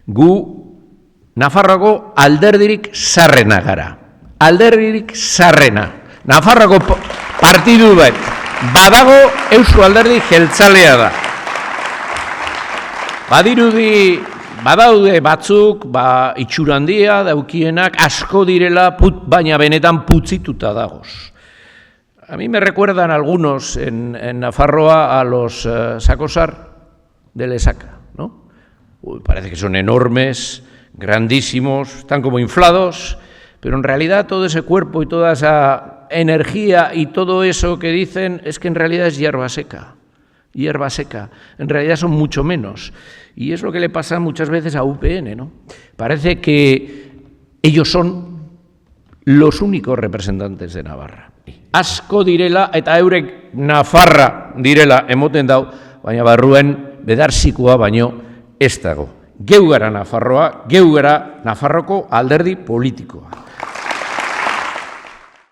Gu Nafarroako alderdirik zarrena gara. Alderdirik zarrena. Nafarroako partidu bat badago Eusko Alderdi Jeltzalea da. Badaude batzuk, itxura handia daukienak asko direla, baina benetan putzituta dagoz. A mí me recuerdan algunos en Nafarroa a los Sacosar de Lesaca, ¿no? Parece que son enormes, grandísimos, están como inflados, pero en realidad todo ese cuerpo y toda esa energía y todo eso que dicen es que en realidad es hierba seca. Hierba seca. En realidad son mucho menos. Y es lo que le pasa muchas veces a UPN, ¿no? Parece que ellos son los únicos representantes de Navarra. Asko direla eta eurek Nafarra direla emoten dau, baina barruen bedarzikoa baino ez dago. Geu gara Nafarroa, geu gara Nafarroko alderdi politikoa.